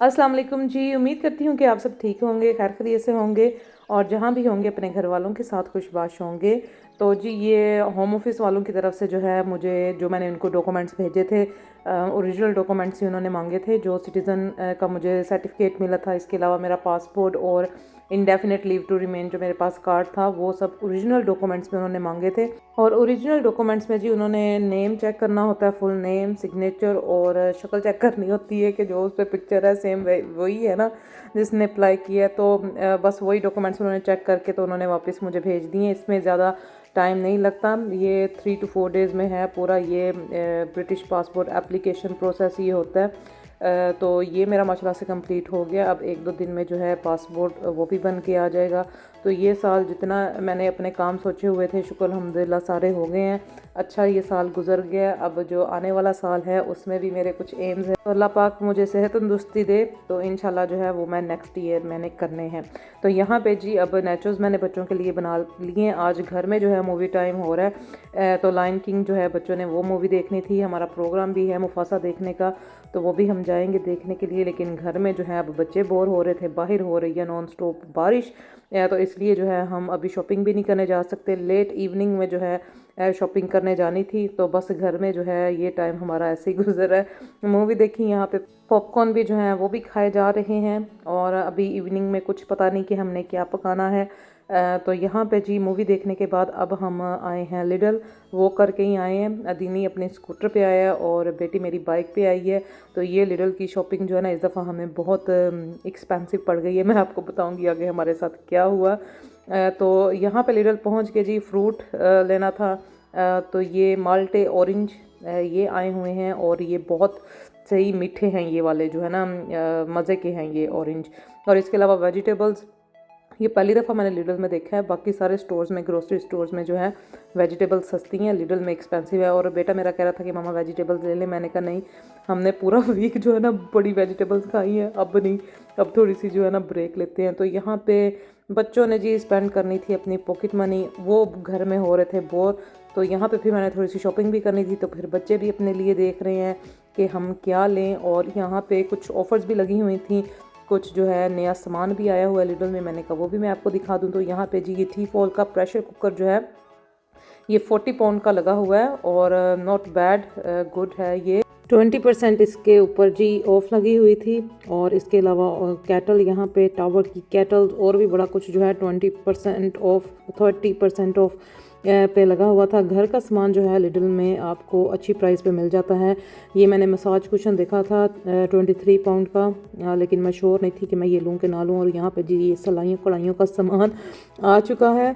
अस्सलाम वालेकुम जी। उम्मीद करती हूँ कि आप सब ठीक होंगे, खैर खैरियत से होंगे और जहाँ भी होंगे अपने घर वालों के साथ खुशबाश होंगे। तो जी ये होम ऑफिस वालों की तरफ से जो है मुझे जो मैंने उनको डॉक्यूमेंट्स भेजे थे, ओरिजिनल डॉक्यूमेंट्स ही उन्होंने मांगे थे। जो सिटीज़न का मुझे सर्टिफिकेट मिला था, इसके अलावा मेरा पासपोर्ट और इंडेफिनेट लीव टू रिमेन जो मेरे पास कार्ड था, वो सब ओरिजिनल डॉक्यूमेंट्स में उन्होंने मांगे थे। और ओरिजिनल डॉक्यूमेंट्स में जी उन्होंने नेम चेक करना होता है, फुल नेम, सिग्नेचर और शक्ल चेक करनी होती है कि जो उस पर पिक्चर है सेम वही है ना जिसने अप्लाई किया है। तो बस वही डॉक्यूमेंट्स उन्होंने चेक करके तो उन्होंने वापस मुझे भेज दिए। इसमें ज़्यादा टाइम नहीं लगता, ये 3 to 4 डेज़ में है पूरा ये ब्रिटिश पासपोर्ट एप्लीकेशन प्रोसेस ये होता है। तो ये मेरा माशाल्लाह से कंप्लीट हो गया। अब 1-2 दिन में जो है पासपोर्ट वो भी बन के आ जाएगा। तो ये साल जितना मैंने अपने काम सोचे हुए थे शुक्र अल्हम्दुलिल्लाह सारे हो गए हैं। अच्छा ये साल गुजर गया। अब जो आने वाला साल है उसमें भी मेरे कुछ एम्स हैं, तो अल्लाह पाक मुझे सेहत तंदुरुस्ती दे तो इंशाल्लाह जो है वो मैं नेक्स्ट ईयर मैंने करने हैं। तो यहाँ पे जी अब नेचोस मैंने बच्चों के लिए बना लिए। आज घर में जो है मूवी टाइम हो रहा है, तो लायन किंग जो है बच्चों ने वो मूवी देखनी थी। हमारा प्रोग्राम भी है मुफासा देखने का, तो वो भी हम जाएंगे देखने के लिए। लेकिन घर में जो है अब बच्चे बोर हो रहे थे, बाहर हो रही है नॉन स्टॉप बारिश, तो इसलिए जो है हम अभी शॉपिंग भी नहीं करने जा सकते। लेट इवनिंग में जो है शॉपिंग करने जानी थी, तो बस घर में जो है ये टाइम हमारा ऐसे ही गुजर है। मूवी देखी, यहाँ पे पॉपकॉर्न भी जो है वो भी खाए जा रहे हैं। और अभी इवनिंग में कुछ पता नहीं कि हमने क्या पकाना है। तो यहाँ पे जी मूवी देखने के बाद अब हम आए हैं लिडल, वो करके ही आए हैं। अदीनी अपने स्कूटर पे आया और बेटी मेरी बाइक पे आई है। तो ये लिडल की शॉपिंग जो है ना इस दफ़ा हमें बहुत एक्सपेंसिव पड़ गई है। मैं आपको बताऊंगी आगे हमारे साथ क्या हुआ। तो यहाँ पे लिडल पहुँच के जी फ्रूट लेना था। तो ये माल्टे ऑरेंज ये आए हुए हैं और ये बहुत सही मीठे हैं ये वाले जो है ना, मज़े के हैं ये ऑरेंज। और इसके अलावा वेजिटेबल्स ये पहली दफ़ा मैंने लिडल में देखा है। बाकी सारे स्टोर्स में, ग्रोसरी स्टोर्स में जो है वेजिटेबल्स सस्ती हैं, लिडल में एक्सपेंसिव है। और बेटा मेरा कह रहा था कि मामा वेजिटेबल्स ले लें। मैंने कहा नहीं, हमने पूरा वीक जो है ना बड़ी वेजिटेबल्स खाई हैं, अब नहीं, अब थोड़ी सी जो है ना ब्रेक लेते हैं। तो यहाँ पे बच्चों ने जी स्पेंड करनी थी अपनी पॉकेट मनी, वो घर में हो रहे थे बोर। तो यहाँ पे फिर मैंने थोड़ी सी शॉपिंग भी करनी थी, तो फिर बच्चे भी अपने लिए देख रहे हैं कि हम क्या लें। और यहाँ पे कुछ ऑफ़र्स भी लगी हुई थी, कुछ जो है नया सामान भी आया हुआ है लिडल में। मैंने कहा वो भी मैं आपको दिखा दूँ। तो यहाँ पे जी ये टी-फॉल का प्रेशर कुकर जो है ये 40 पाउंड का लगा हुआ है और नॉट बैड, गुड है ये। 20% इसके ऊपर जी ऑफ लगी हुई थी। और इसके अलावा कैटल, यहाँ पे टावर की कैटल और भी बड़ा कुछ जो है 20% ऑफ, 30% ऑफ पे लगा हुआ था। घर का सामान जो है लिडल में आपको अच्छी प्राइस पे मिल जाता है। ये मैंने मसाज कुशन देखा था 23 पाउंड का, लेकिन मैं श्योर नहीं थी कि मैं ये लूँ कि ना लूँ। और यहाँ पे जी ये सिलाइयों कढ़ाइयों का सामान आ चुका है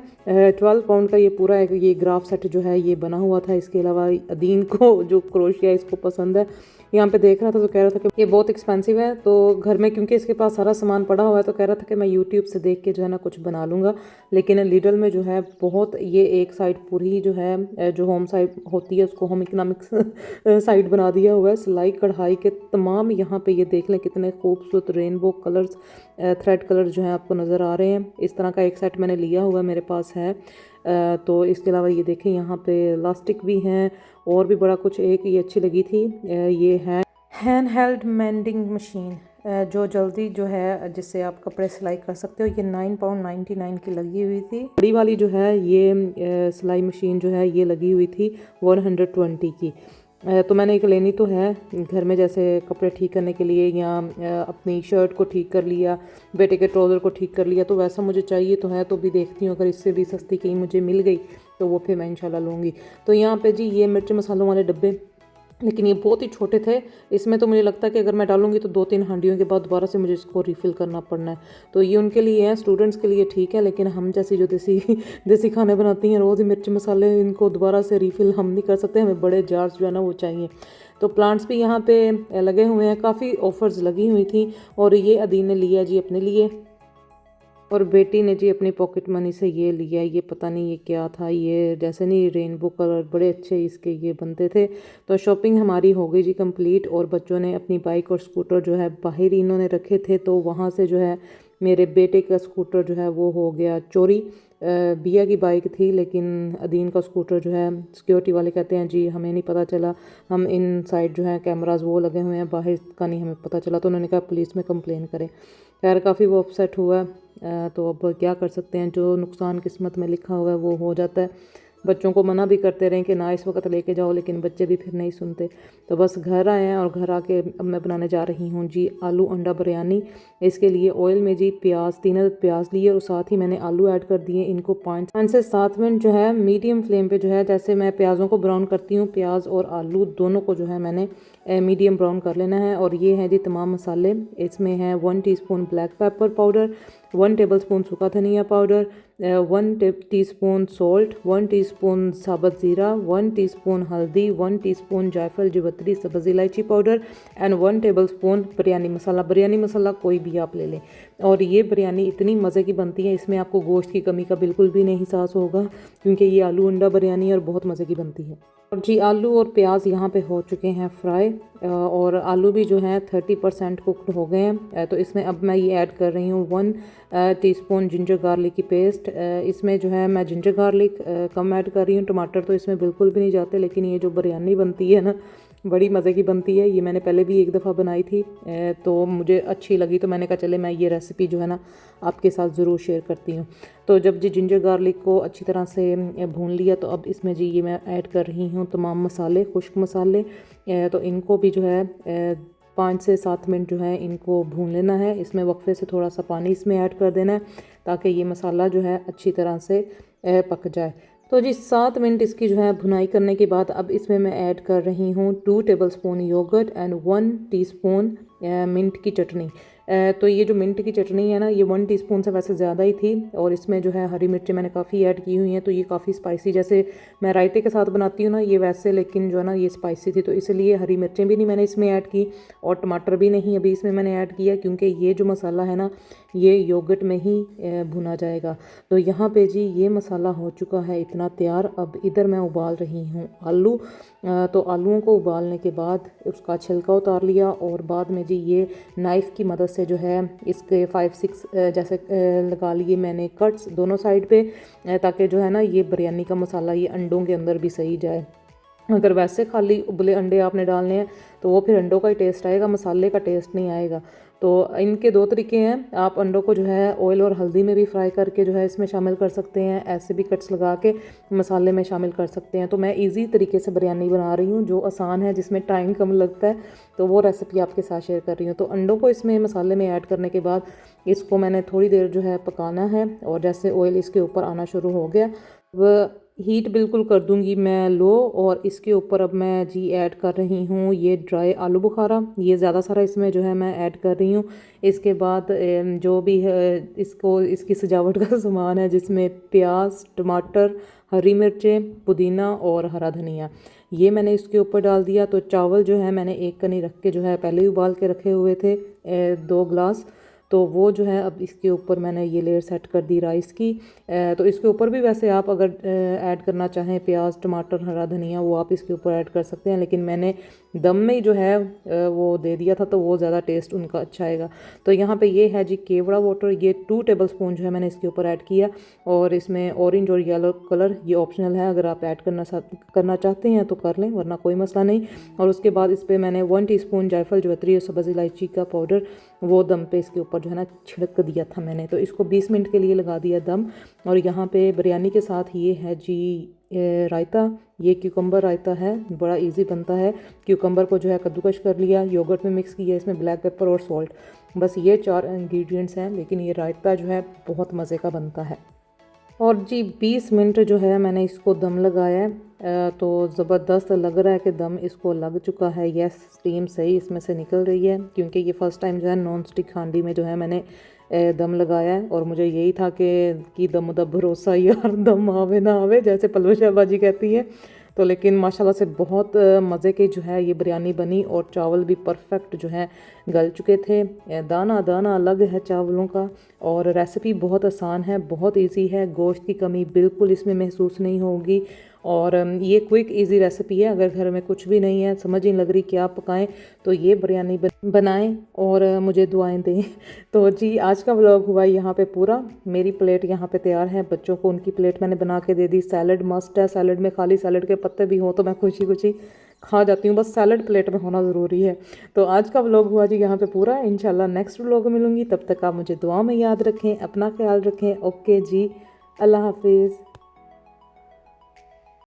12 पाउंड का। ये पूरा एक ये ग्राफ सेट जो है ये बना हुआ था। इसके अलावा अदीन को जो क्रोशिया इसको पसंद है, यहाँ पे देख रहा था तो कह रहा था कि ये बहुत एक्सपेंसिव है। तो घर में क्योंकि इसके पास सारा सामान पड़ा हुआ है, तो कह रहा था कि मैं यूट्यूब से देख के जो है ना कुछ बना लूँगा। लेकिन लिडल में जो है बहुत, ये एक साइड पूरी जो है जो होम साइड होती है उसको होम इकनॉमिक्स साइड बना दिया हुआ है। सिलाई कढ़ाई के तमाम, यहाँ पे ये देख लें कितने खूबसूरत रेनबो कलर्स, थ्रेड कलर जो है आपको नज़र आ रहे हैं। इस तरह का एक सेट मैंने लिया हुआ मेरे पास है। तो इसके अलावा ये देखें यहाँ पे इलास्टिक भी हैं और भी बड़ा कुछ। एक ये अच्छी लगी थी, ये है हैंड हेल्ड मेंडिंग मशीन, जो जल्दी जो है जिससे आप कपड़े सिलाई कर सकते हो। ये 9 पाउंड 99 की लगी हुई थी। बड़ी वाली जो है ये सिलाई मशीन जो है ये लगी हुई थी 120 की। तो मैंने एक लेनी तो है घर में, जैसे कपड़े ठीक करने के लिए या अपनी शर्ट को ठीक कर लिया, बेटे के ट्राउज़र को ठीक कर लिया, तो वैसा मुझे चाहिए तो है। तो भी देखती हूँ अगर इससे भी सस्ती कहीं मुझे मिल गई तो वो फिर मैं इंशाल्लाह लूँगी। तो यहाँ पे जी ये मिर्च मसालों वाले डब्बे, लेकिन ये बहुत ही छोटे थे। इसमें तो मुझे लगता है कि अगर मैं डालूंगी तो 2-3 हांडियों के बाद दोबारा से मुझे इसको रिफ़िल करना पड़ना है। तो ये उनके लिए है, स्टूडेंट्स के लिए ठीक है, लेकिन हम जैसी जो देसी देसी खाने बनाती हैं रोज़ ही मिर्च मसाले, इनको दोबारा से रिफ़िल हम नहीं कर सकते। हमें बड़े जार्स जो है ना वो चाहिए। तो प्लांट्स भी यहाँ पे लगे हुए हैं, काफ़ी ऑफ़र्स लगी हुई थी। और ये अदीन ने लिया जी अपने लिए और बेटी ने जी अपनी पॉकेट मनी से ये लिया। ये पता नहीं ये क्या था, ये जैसे नहीं रेनबो कलर बड़े अच्छे इसके ये बनते थे। तो शॉपिंग हमारी हो गई जी कंप्लीट। और बच्चों ने अपनी बाइक और स्कूटर जो है बाहर इन्होंने रखे थे, तो वहाँ से जो है मेरे बेटे का स्कूटर जो है वो हो गया चोरी। बिया की बाइक थी, लेकिन अदीन का स्कूटर जो है सिक्योरिटी वाले कहते हैं जी हमें नहीं पता चला, हम इन साइड जो है कैमराज वो लगे हुए हैं, बाहर का नहीं हमें पता चला। तो उन्होंने कहा पुलिस में कंप्लेन करें। खैर काफ़ी वो अपसेट हुआ। तो अब क्या कर सकते हैं, जो नुकसान किस्मत में लिखा हुआ है वो हो जाता है। बच्चों को मना भी करते रहे कि ना इस वक्त लेके जाओ, लेकिन बच्चे भी फिर नहीं सुनते। तो बस घर आए हैं और घर आके अब मैं बनाने जा रही हूँ जी आलू अंडा बिरयानी। इसके लिए ऑयल में जी प्याज 3 अदद प्याज लिए और साथ ही मैंने आलू ऐड कर दिए। इनको 5 से 7 मिनट जो है मीडियम फ्लेम पे जो है, जैसे मैं प्याज़ों को ब्राउन करती हूँ, प्याज और आलू दोनों को जो है मैंने मीडियम ब्राउन कर लेना है। और ये हैं जी तमाम मसाले। इसमें है 1 teaspoon black pepper powder, 1 tablespoon सूखा धनिया पाउडर, 1 टीस्पून सॉल्ट, 1 टीस्पून साबुत ज़ीरा, 1 टीस्पून हल्दी, 1 टीस्पून जायफल जवित्री सब्ज़ इलायची पाउडर एंड 1 टेबलस्पून बिरयानी मसाला। बिरयानी मसाला कोई भी आप ले लें। और ये बिरयानी इतनी मज़े की बनती है, इसमें आपको गोश्त की कमी का बिल्कुल भी नहीं एहसास होगा, क्योंकि ये आलू अंडा बिरयानी और बहुत मज़े की बनती है। और जी आलू और प्याज यहाँ पे हो चुके हैं फ्राई, और आलू भी जो है 30% कुकड हो गए हैं। तो इसमें अब मैं ये ऐड कर रही हूँ 1 टीस्पून जिंजर गार्लिक की पेस्ट। इसमें जो है मैं जिंजर गार्लिक कम ऐड कर रही हूँ, टमाटर तो इसमें बिल्कुल भी नहीं जाते, लेकिन ये जो बिरयानी बनती है ना बड़ी मज़े की बनती है। ये मैंने पहले भी एक दफ़ा बनाई थी, तो मुझे अच्छी लगी, तो मैंने कहा चले मैं ये रेसिपी जो है ना आपके साथ ज़रूर शेयर करती हूँ। तो जब जी जिंजर गार्लिक को अच्छी तरह से भून लिया, तो अब इसमें जी ये मैं ऐड कर रही हूँ तमाम मसाले, खुश्क मसाले। तो इनको भी जो है 5 से 7 मिनट जो है इनको भून लेना है। इसमें वक्फे से थोड़ा सा पानी इसमें ऐड कर देना है, ताकि ये मसाला जो है अच्छी तरह से पक जाए। तो जी 7 मिनट इसकी जो है भुनाई करने के बाद अब इसमें मैं ऐड कर रही हूँ 2 tablespoon yogurt and 1 teaspoon mint की चटनी। तो ये जो मिंट की चटनी है ना, ये 1 टीस्पून से वैसे ज़्यादा ही थी। और इसमें जो है हरी मिर्चें मैंने काफ़ी ऐड की हुई हैं, तो ये काफ़ी स्पाइसी, जैसे मैं रायते के साथ बनाती हूँ ना ये वैसे, लेकिन जो है ना ये स्पाइसी थी, तो इसलिए हरी मिर्चें भी नहीं मैंने इसमें ऐड की और टमाटर भी नहीं अभी इसमें मैंने ऐड किया, क्योंकि ये जो मसाला है ना ये योगर्ट में ही भुना जाएगा। तो यहाँ पे जी ये मसाला हो चुका है इतना तैयार। अब इधर मैं उबाल रही हूँ आलू। तो आलूओं को उबालने के बाद उसका छिलका उतार लिया, और बाद में जी ये नाइफ़ की मदद से जो है इसके 5-6 जैसे लगा लिए मैंने कट्स दोनों साइड पे, ताकि जो है ना ये बिरयानी का मसाला ये अंडों के अंदर भी सही जाए। अगर वैसे खाली उबले अंडे आपने डालने हैं तो वो फिर अंडों का ही टेस्ट आएगा, मसाले का टेस्ट नहीं आएगा। तो इनके 2 तरीके हैं, आप अंडों को जो है ऑयल और हल्दी में भी फ्राई करके जो है इसमें शामिल कर सकते हैं, ऐसे भी कट्स लगा के मसाले में शामिल कर सकते हैं। तो मैं इजी तरीके से बिरयानी बना रही हूँ, जो आसान है, जिसमें टाइम कम लगता है, तो वो रेसिपी आपके साथ शेयर कर रही हूँ। तो अंडों को इसमें मसाले में ऐड करने के बाद इसको मैंने थोड़ी देर जो है पकाना है, और जैसे ऑयल इसके ऊपर आना शुरू हो गया, वह हीट बिल्कुल कर दूंगी मैं लो, और इसके ऊपर अब मैं जी ऐड कर रही हूँ ये ड्राई आलू बुखारा। ये ज़्यादा सारा इसमें जो है मैं ऐड कर रही हूँ। इसके बाद जो भी है इसको इसकी सजावट का सामान है, जिसमें प्याज, टमाटर, हरी मिर्चें, पुदीना और हरा धनिया, ये मैंने इसके ऊपर डाल दिया। तो चावल जो है मैंने एक कनी रख के जो है पहले ही उबाल के रखे हुए थे 2 गिलास, तो वो जो है अब इसके ऊपर मैंने ये लेयर सेट कर दी राइस की। तो इसके ऊपर भी वैसे आप अगर ऐड करना चाहें प्याज, टमाटर, हरा धनिया, वो आप इसके ऊपर ऐड कर सकते हैं, लेकिन मैंने दम में ही जो है वो दे दिया था, तो वो ज़्यादा टेस्ट उनका अच्छा आएगा। तो यहाँ पे ये है जी केवड़ा वाटर, ये 2 टेबलस्पून जो है मैंने इसके ऊपर ऐड किया। और इसमें ऑरेंज और येलो कलर ये ऑप्शनल है, अगर आप ऐड करना चाहते हैं तो कर लें, वरना कोई मसला नहीं। और उसके बाद इस पर मैंने 1 टीस्पून जायफल जवित्री और सब्ज़ इलायची का पाउडर वो दम पे इसके ऊपर जो है ना छिड़क दिया था मैंने। तो इसको 20 मिनट के लिए लगा दिया दम। और यहाँ पे बिरयानी के साथ ये है जी रायता, ये क्यूकम्बर रायता है, बड़ा इजी बनता है। क्यूकम्बर को जो है कद्दूकश कर लिया, योगर्ट में मिक्स किया, इसमें ब्लैक पेपर और सॉल्ट, बस ये 4 इंग्रेडिएंट्स हैं, लेकिन ये रायता जो है बहुत मज़े का बनता है। और जी 20 मिनट जो है मैंने इसको दम लगाया है, तो ज़बरदस्त लग रहा है कि दम इसको लग चुका है। यस, स्टीम सही इसमें से निकल रही है, क्योंकि ये फ़र्स्ट टाइम जो है नॉन स्टिक हांडी में जो है मैंने दम लगाया है। और मुझे यही था कि दम दा भरोसा यार, दम आवे ना आवे, जैसे पलवल शहबाजी कहती है। तो लेकिन माशाल्लाह से बहुत मज़े की जो है ये बिरयानी बनी, और चावल भी परफेक्ट जो है गल चुके थे, दाना दाना अलग है चावलों का। और रेसिपी बहुत आसान है, बहुत इजी है, गोश्त की कमी बिल्कुल इसमें महसूस नहीं होगी। और ये क्विक इजी रेसिपी है। अगर घर में कुछ भी नहीं है, समझ नहीं लग रही क्या पकाएं, तो ये बिरयानी बनाएं और मुझे दुआएं दें। तो जी आज का व्लॉग हुआ यहाँ पे पूरा। मेरी प्लेट यहाँ पे तैयार है, बच्चों को उनकी प्लेट मैंने बना के दे दी। सैलड मस्ट है, सैलड में खाली सैलड के पत्ते भी हों तो मैं खुशी खुशी खा जाती हूँ, बस सैलड प्लेट में होना ज़रूरी है। तो आज का व्लॉग हुआ जी यहाँ पे पूरा। इंशाल्लाह नेक्स्ट व्लॉग मिलूंगी, तब तक आप मुझे दुआ में याद रखें, अपना ख्याल रखें। ओके जी, अल्लाह हाफिज़।